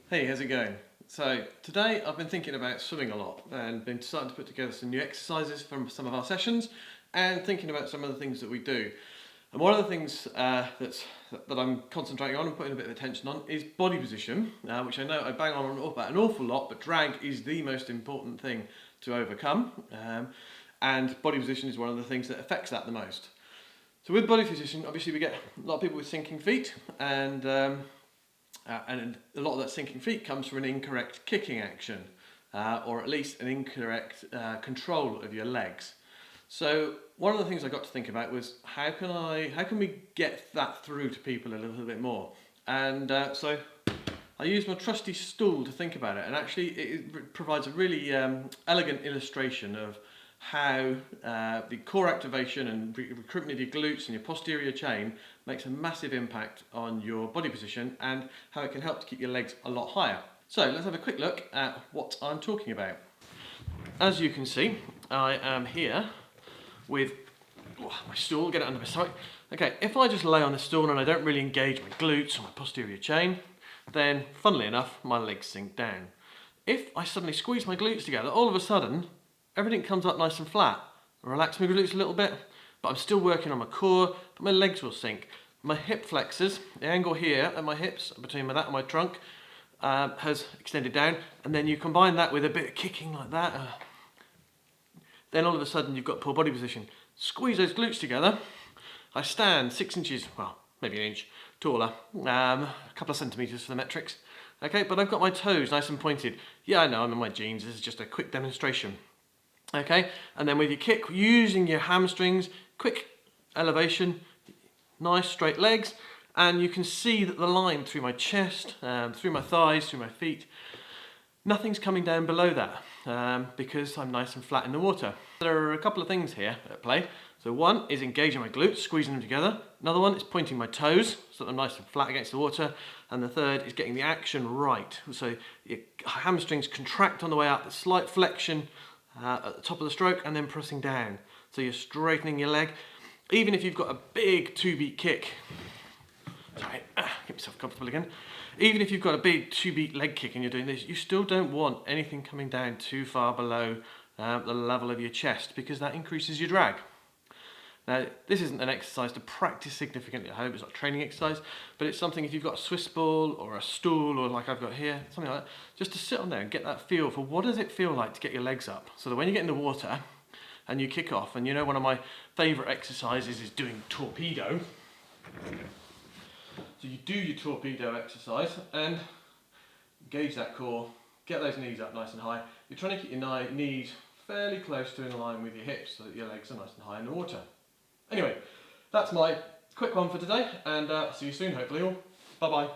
Hey, how's it going? So today I've been thinking about swimming a lot and been starting to put together some new exercises from some of our sessions and thinking about some of the things that we do. And one of the things that I'm concentrating on and putting a bit of attention on is body position, which I know I bang on about an awful lot, but drag is the most important thing to overcome. And body position is one of the things that affects that the most. So with body position, obviously we get a lot of people with sinking feet, and a lot of that sinking feet comes from an incorrect kicking action, or at least an incorrect control of your legs. So one of the things I got to think about was how can we get that through to people a little bit more? And so I used my trusty stool to think about it, and actually it provides a really elegant illustration of how the core activation and recruitment of your glutes and your posterior chain makes a massive impact on your body position and how it can help to keep your legs a lot higher. So let's have a quick look at what I'm talking about. As you can see, I am here with my stool, get it under my stomach. Okay, if I just lay on the stool and I don't really engage my glutes or my posterior chain, then funnily enough, my legs sink down. If I suddenly squeeze my glutes together, all of a sudden, everything comes up nice and flat. I relax my glutes a little bit, but I'm still working on my core, but my legs will sink. My hip flexors, the angle here at my hips, between that and my trunk, has extended down, and then you combine that with a bit of kicking like that, then all of a sudden you've got poor body position. Squeeze those glutes together. I stand 6 inches, well, maybe an inch taller, a couple of centimetres for the metrics. Okay, but I've got my toes nice and pointed. Yeah, I know, I'm in my jeans, this is just a quick demonstration. Okay, and then with your kick, using your hamstrings, quick elevation, nice straight legs, and you can see that the line through my chest, through my thighs, through my feet, nothing's coming down below that because I'm nice and flat in the water. There are a couple of things here at play. So one is engaging my glutes, squeezing them together. Another one is pointing my toes so that I'm nice and flat against the water. And the third is getting the action right. So your hamstrings contract on the way up, the slight flexion at the top of the stroke, and then pressing down. So you're straightening your leg. Even if you've got a big 2-beat kick, sorry, get myself comfortable again. Even if you've got a big 2-beat leg kick and you're doing this, you still don't want anything coming down too far below the level of your chest, because that increases your drag. Now, this isn't an exercise to practice significantly at home, it's not a training exercise, but it's something if you've got a Swiss ball or a stool, or like I've got here, something like that, just to sit on there and get that feel for what does it feel like to get your legs up, so that when you get in the water and you kick off, and you know one of my favourite exercises is doing torpedo. So you do your torpedo exercise and engage that core, get those knees up nice and high. You're trying to keep your knees fairly close to in line with your hips so that your legs are nice and high in the water. Anyway, that's my quick one for today, and see you soon hopefully all. Bye bye.